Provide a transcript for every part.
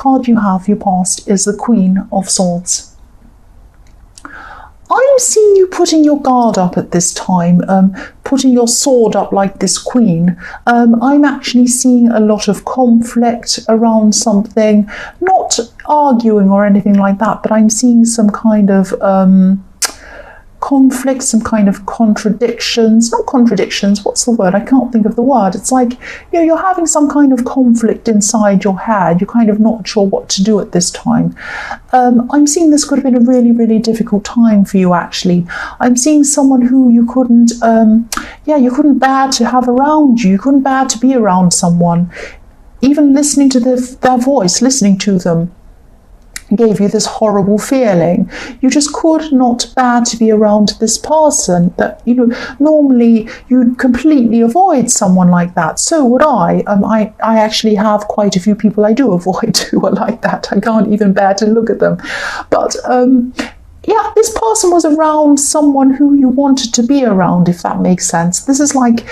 card you have, your past, is the Queen of Swords. I'm seeing you putting your guard up at this time, putting your sword up like this queen. I'm actually seeing a lot of conflict around something, not arguing or anything like that, but I'm seeing some kind of conflict, some kind of contradictions, not contradictions, what's the word? I can't think of the word. It's like, you're having some kind of conflict inside your head. You're kind of not sure what to do at this time. I'm seeing this could have been a really, really difficult time for you, actually. I'm seeing someone who you couldn't, you couldn't bear to have around you. You couldn't bear to be around someone. Even listening to their voice, listening to them, gave you this horrible feeling. You just could not bear to be around this person that, normally you'd completely avoid someone like that. So would I. I actually have quite a few people I do avoid who are like that. I can't even bear to look at them. But this person was around someone who you wanted to be around, if that makes sense. This is like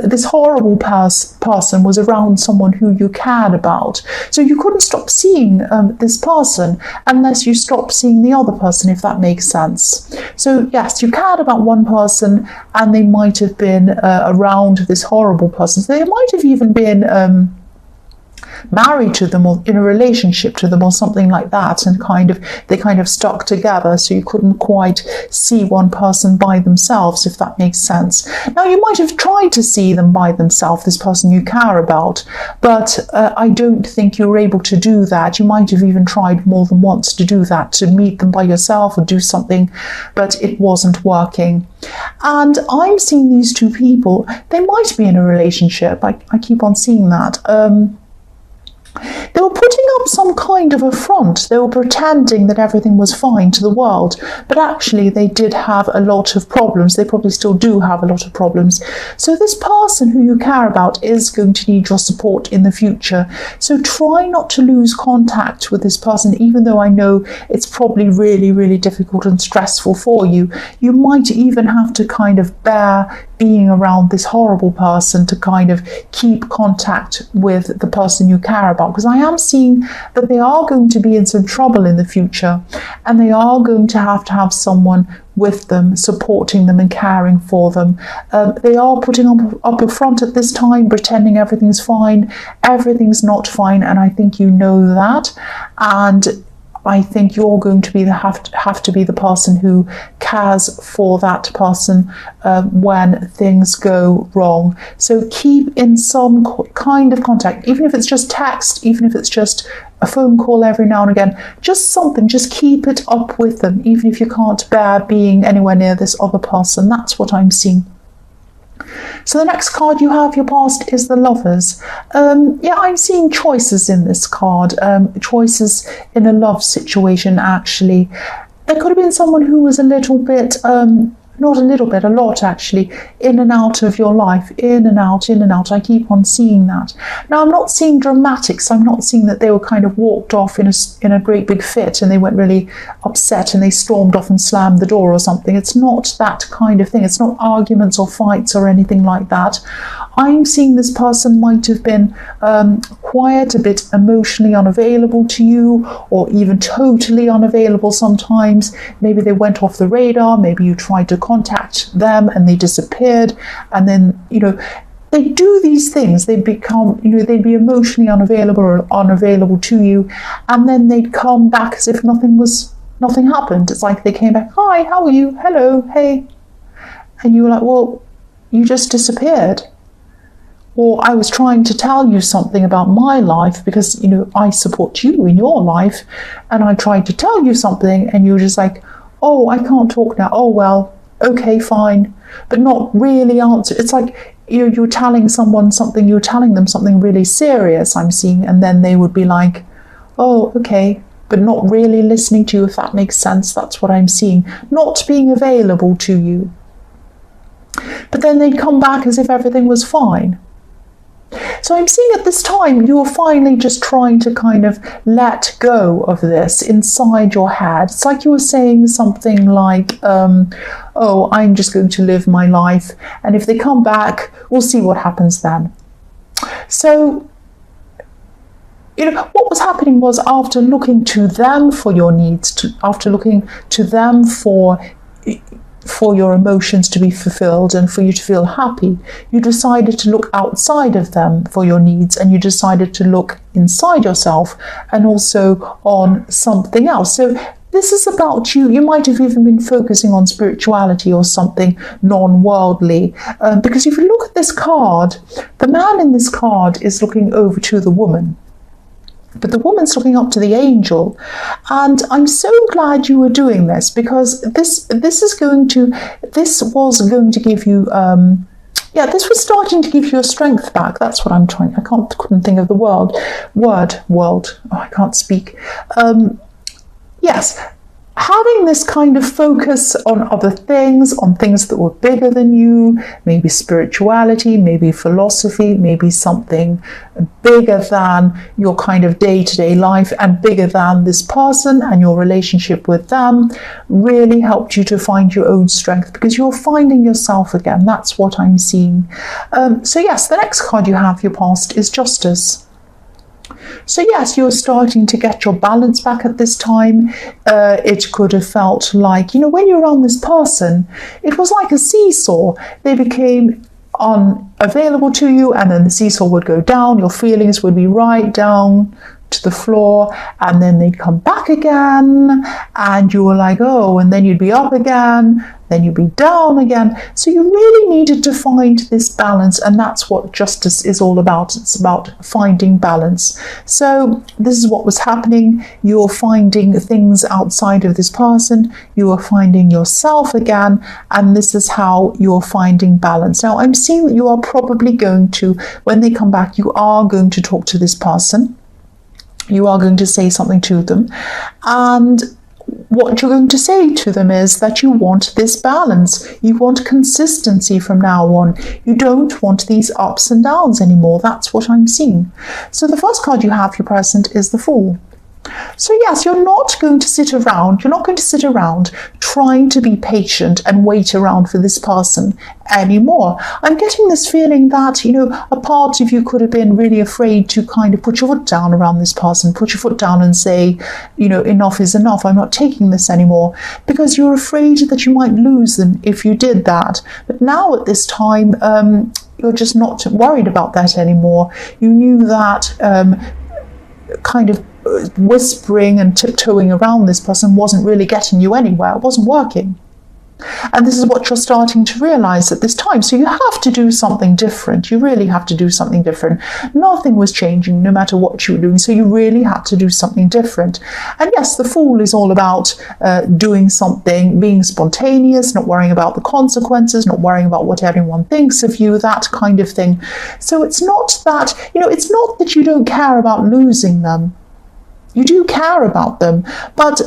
this horrible person was around someone who you cared about. So you couldn't stop seeing this person unless you stopped seeing the other person, if that makes sense. So yes, you cared about one person and they might have been around this horrible person. So they might have even been married to them or in a relationship to them or something like that, and they kind of stuck together, so you couldn't quite see one person by themselves, if that makes sense. Now, you might have tried to see them by themselves, this person you care about, but I don't think you were able to do that. You might have even tried more than once to do that, to meet them by yourself or do something, but it wasn't working. And I'm seeing these two people, they might be in a relationship. I keep on seeing that. They were putting up some kind of a front. They were pretending that everything was fine to the world, but actually they did have a lot of problems. They probably still do have a lot of problems. So this person who you care about is going to need your support in the future. So try not to lose contact with this person, even though I know it's probably really, really difficult and stressful for you. You might even have to kind of bear being around this horrible person to kind of keep contact with the person you care about, because I am seeing that they are going to be in some trouble in the future, and they are going to have someone with them, supporting them and caring for them. They are putting up a front at this time, pretending everything's fine. Everything's not fine, and I think you know that. And I think you're going to be have to be the person who cares for that person when things go wrong. So keep in some kind of contact, even if it's just text, even if it's just a phone call every now and again, just something, just keep it up with them, even if you can't bear being anywhere near this other person. That's what I'm seeing. So the next card you have, your past, is the Lovers. I'm seeing choices in this card, choices in a love situation, actually. There could have been someone who was a little bit, not a little bit, a lot actually, in and out of your life, in and out, in and out. I keep on seeing that. Now, I'm not seeing dramatics. I'm not seeing that they were kind of walked off in a great big fit and they went really upset and they stormed off and slammed the door or something. It's not that kind of thing. It's not arguments or fights or anything like that. I'm seeing this person might have been quiet, a bit emotionally unavailable to you, or even totally unavailable sometimes. Maybe they went off the radar. Maybe you tried to contact them and they disappeared. And then, they do these things. They become, they'd be emotionally unavailable or unavailable to you. And then they'd come back as if nothing happened. It's like they came back, hi, how are you? Hello, hey. And you were like, well, you just disappeared. Or I was trying to tell you something about my life because, I support you in your life. And I tried to tell you something and you were just like, oh, I can't talk now. Oh, well, okay, fine. But not really answer. It's like you're telling someone something, you're telling them something really serious, I'm seeing. And then they would be like, oh, okay. But not really listening to you, if that makes sense. That's what I'm seeing. Not being available to you. But then they'd come back as if everything was fine. So I'm seeing at this time you're finally just trying to kind of let go of this inside your head. It's like you were saying something like, oh, I'm just going to live my life. And if they come back, we'll see what happens then. So what was happening was, after looking to them for your needs, after looking to them for your emotions to be fulfilled and for you to feel happy, you decided to look outside of them for your needs, and you decided to look inside yourself and also on something else. So this is about you. You might have even been focusing on spirituality or something non-worldly. Because if you look at this card, the man in this card is looking over to the woman, but the woman's looking up to the angel. And I'm so glad you were doing this, because this was going to give you this was starting to give you your strength back. That's what I'm trying. Couldn't think of the word. Oh, I can't speak. Yes, having this kind of focus on other things, on things that were bigger than you, maybe spirituality, maybe philosophy, maybe something bigger than your kind of day-to-day life and bigger than this person and your relationship with them, really helped you to find your own strength, because you're finding yourself again. That's what I'm seeing. So yes, the next card you have, your past, is Justice. So yes, you're starting to get your balance back at this time. It could have felt like, when you're around this person, it was like a seesaw. They became unavailable to you, and then the seesaw would go down. Your feelings would be right down to the floor, and then they'd come back again, and you were like, oh, and then you'd be up again, then you'd be down again. So you really needed to find this balance, and that's what Justice is all about. It's about finding balance. So this is what was happening. You're finding things outside of this person, you are finding yourself again, and this is how you're finding balance. Now, I'm seeing that you are probably going to, when they come back, you are going to talk to this person. You are going to say something to them, and what you're going to say to them is that you want this balance. You want consistency from now on. You don't want these ups and downs anymore. That's what I'm seeing. So the first card you have, your present, is the Fool. So yes, you're not going to sit around trying to be patient and wait around for this person anymore. I'm getting this feeling that, a part of you could have been really afraid to kind of put your foot down around this person, put your foot down and say, enough is enough, I'm not taking this anymore, because you're afraid that you might lose them if you did that. But now at this time, you're just not worried about that anymore. You knew that kind of whispering and tiptoeing around this person wasn't really getting you anywhere. It wasn't working. And this is what you're starting to realize at this time. So you have to do something different. You really have to do something different. Nothing was changing no matter what you were doing. So you really had to do something different. And yes, the Fool is all about doing something, being spontaneous, not worrying about the consequences, not worrying about what everyone thinks of you, that kind of thing. So it's not that, it's not that you don't care about losing them. You do care about them, but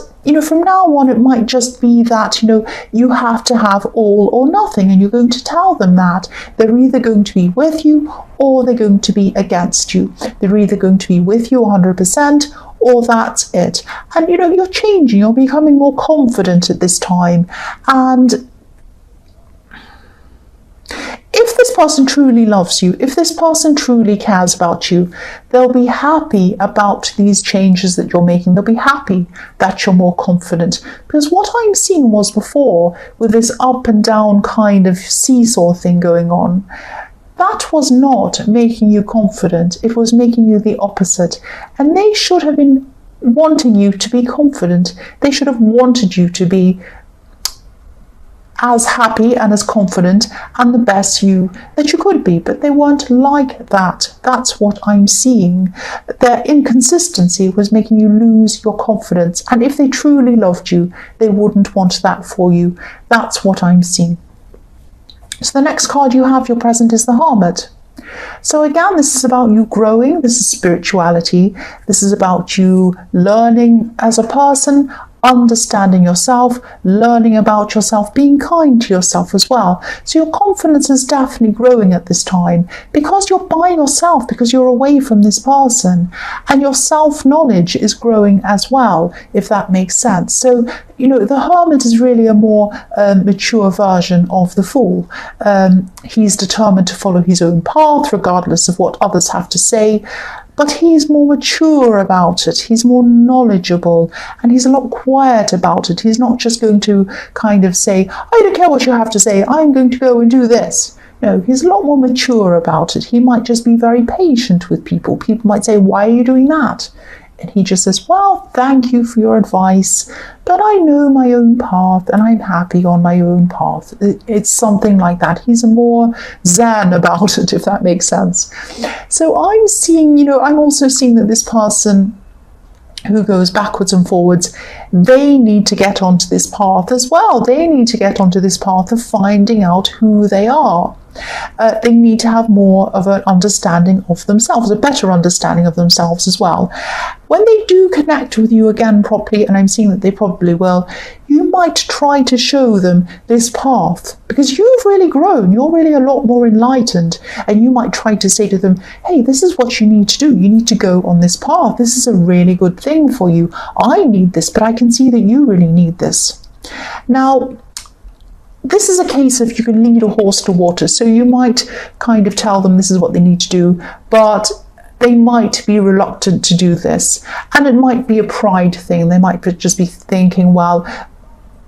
from now on it might just be that you have to have all or nothing, and you're going to tell them that they're either going to be with you or they're going to be against you. They're either going to be with you 100% or that's it. And you're changing, you're becoming more confident at this time. And if this person truly loves you, if this person truly cares about you, they'll be happy about these changes that you're making. They'll be happy that you're more confident. Because what I'm seeing was before, with this up and down kind of seesaw thing going on, that was not making you confident. It was making you the opposite. And they should have been wanting you to be confident. They should have wanted you to be as happy and as confident and the best you that you could be, but they weren't like that. That's what I'm seeing. Their inconsistency was making you lose your confidence, and if they truly loved you, they wouldn't want that for you. That's what I'm seeing. So the next card you have, your present, is the Hermit. So again, this is about you growing. This is spirituality. This is about you learning as a person, understanding yourself, learning about yourself, being kind to yourself as well. So your confidence is definitely growing at this time because you're by yourself, because you're away from this person, and your self-knowledge is growing as well, if that makes sense. So, the Hermit is really a more mature version of the Fool. He's determined to follow his own path regardless of what others have to say. but he's more mature about it. He's more knowledgeable, and he's a lot quiet about it. He's not just going to kind of say, I don't care what you have to say, I'm going to go and do this. No, he's a lot more mature about it. He might just be very patient with people. People might say, why are you doing that? And he just says, well, thank you for your advice, but I know my own path and I'm happy on my own path. It's something like that. He's more zen about it, if that makes sense. So I'm seeing, I'm also seeing that this person who goes backwards and forwards, they need to get onto this path as well. They need to get onto this path of finding out who they are. They need to have more of an understanding of themselves, a better understanding of themselves as well. When they do connect with you again properly, and I'm seeing that they probably will, you might try to show them this path, because you've really grown, you're really a lot more enlightened, and you might try to say to them, hey, this is what you need to do. You need to go on this path. This is a really good thing for you. I need this, but I can see that you really need this. Now, this is a case of you can lead a horse to water. So you might kind of tell them this is what they need to do, but they might be reluctant to do this. And it might be a pride thing. They might just be thinking, well,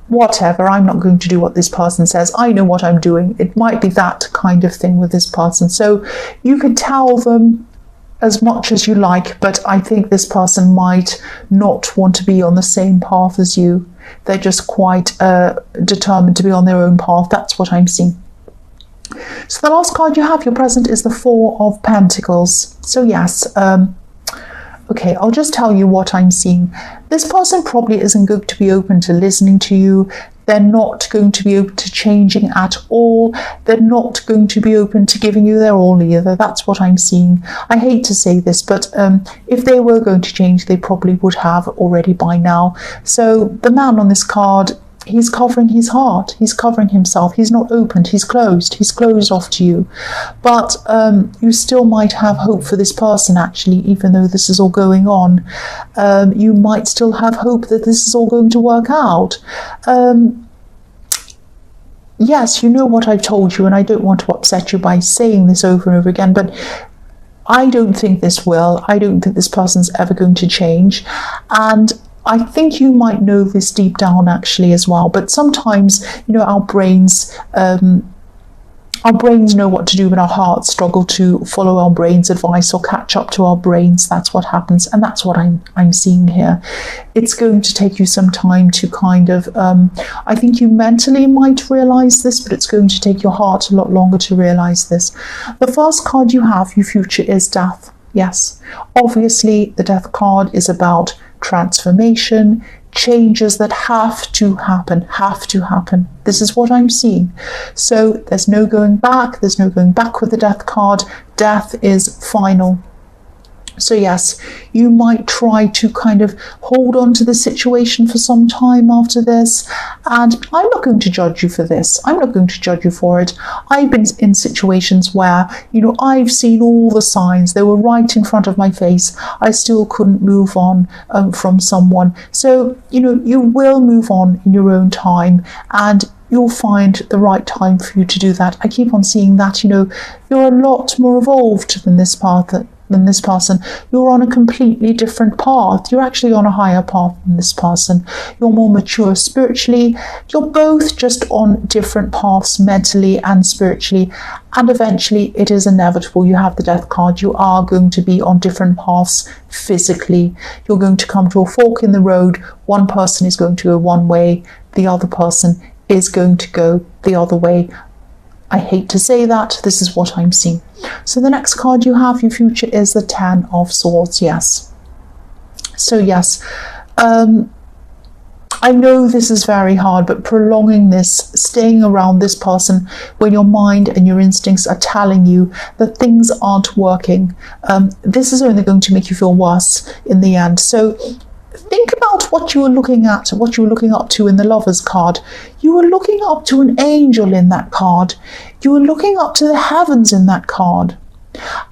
whatever, I'm not going to do what this person says. I know what I'm doing. It might be that kind of thing with this person. So you could tell them as much as you like, but I think this person might not want to be on the same path as you. They're just quite determined to be on their own path. That's what I'm seeing. So the last card you have, your present, is the Four of Pentacles. So yes, okay, I'll just tell you what I'm seeing. This person probably isn't going to be open to listening to you. They're not going to be open to changing at all. They're not going to be open to giving you their all either. That's what I'm seeing. I hate to say this, but if they were going to change, they probably would have already by now. So the man on this card, he's covering his heart. He's covering himself. He's not opened. He's closed. He's closed off to you. But you still might have hope for this person, actually, even though this is all going on. You might still have hope that this is all going to work out. Yes, you know what I've told you, and I don't want to upset you by saying this over and over again, but I don't think this will. I don't think this person's ever going to change. And I think you might know this deep down actually as well, but sometimes, our brains know what to do when our hearts struggle to follow our brain's advice or catch up to our brains. That's what happens, and that's what I'm seeing here. It's going to take you some time to kind of, I think you mentally might realize this, but it's going to take your heart a lot longer to realize this. The first card you have, your future, is Death. Yes, obviously the Death card is about transformation, changes that have to happen. This is what I'm seeing. So there's no going back. There's no going back with the Death card. Death is final. So yes, you might try to kind of hold on to the situation for some time after this. And I'm not going to judge you for this. I'm not going to judge you for it. I've been in situations where, I've seen all the signs. They were right in front of my face. I still couldn't move on from someone. So, you will move on in your own time, and you'll find the right time for you to do that. I keep on seeing that, you're a lot more evolved than this person. You're on a completely different path. You're actually on a higher path than this person. You're more mature spiritually. You're both just on different paths mentally and spiritually. And eventually it is inevitable. You have the Death card. You are going to be on different paths physically. You're going to come to a fork in the road. One person is going to go one way. The other person is going to go the other way. I hate to say that. This is what I'm seeing. So the next card you have, your future, is the Ten of Swords. Yes. So yes, I know this is very hard, but prolonging this, staying around this person when your mind and your instincts are telling you that things aren't working, this is only going to make you feel worse in the end. So think about what you were looking at, what you were looking up to in the Lovers card. You were looking up to an angel in that card. You were looking up to the heavens in that card.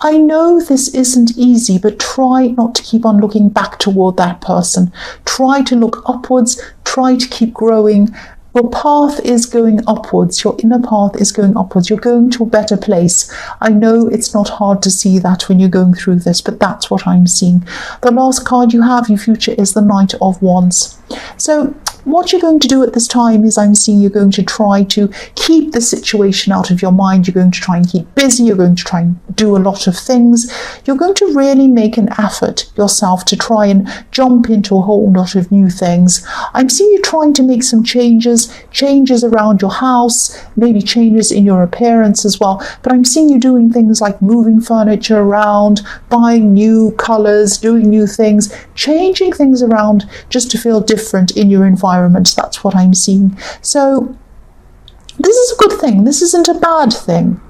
I know this isn't easy, but try not to keep on looking back toward that person. Try to look upwards. Try to keep growing Your path is going upwards. Your inner path is going upwards. You're going to a better place. I know it's not hard to see that when you're going through this, but that's what I'm seeing. The last card you have, your future, is the Knight of Wands. So what you're going to do at this time is I'm seeing you're going to try to keep the situation out of your mind. You're going to try and keep busy. You're going to try and do a lot of things. You're going to really make an effort yourself to try and jump into a whole lot of new things. I'm seeing you trying to make some changes around your house, maybe changes in your appearance as well. But I'm seeing you doing things like moving furniture around, buying new colors, doing new things, changing things around just to feel different in your environment. That's what I'm seeing. So this is a good thing. This isn't a bad thing.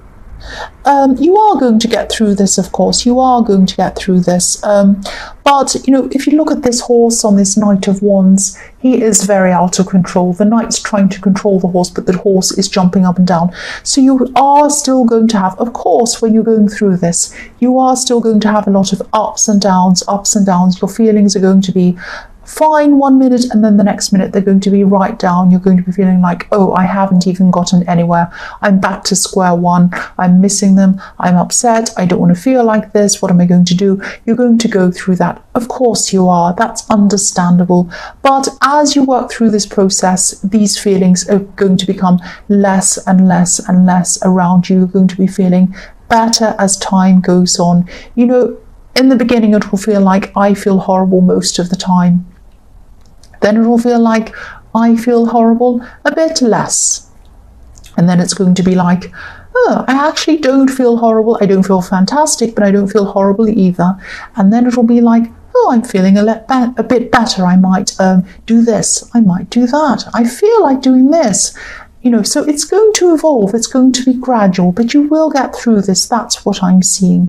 You are going to get through this, of course. You are going to get through this. But, you know, if you look at this horse on this Knight of Wands, he is very out of control. The knight's trying to control the horse, but the horse is jumping up and down. So you are still going to have, of course, when you're going through this, you are still going to have a lot of ups and downs, ups and downs. Your feelings are going to be fine 1 minute, and then the next minute they're going to be right down. You're going to be feeling like, oh, I haven't even gotten anywhere. I'm back to square one. I'm missing them. I'm upset. I don't want to feel like this. What am I going to do? You're going to go through that. Of course you are. That's understandable. But as you work through this process, these feelings are going to become less and less and less around you. You're going to be feeling better as time goes on. You know, in the beginning, it will feel like I feel horrible most of the time. Then it will feel like I feel horrible a bit less. And then it's going to be like, oh, I actually don't feel horrible. I don't feel fantastic, but I don't feel horrible either. And then it will be like, oh, I'm feeling a bit better. I might do this. I might do that. I feel like doing this. You know, so it's going to evolve. It's going to be gradual, but you will get through this. That's what I'm seeing.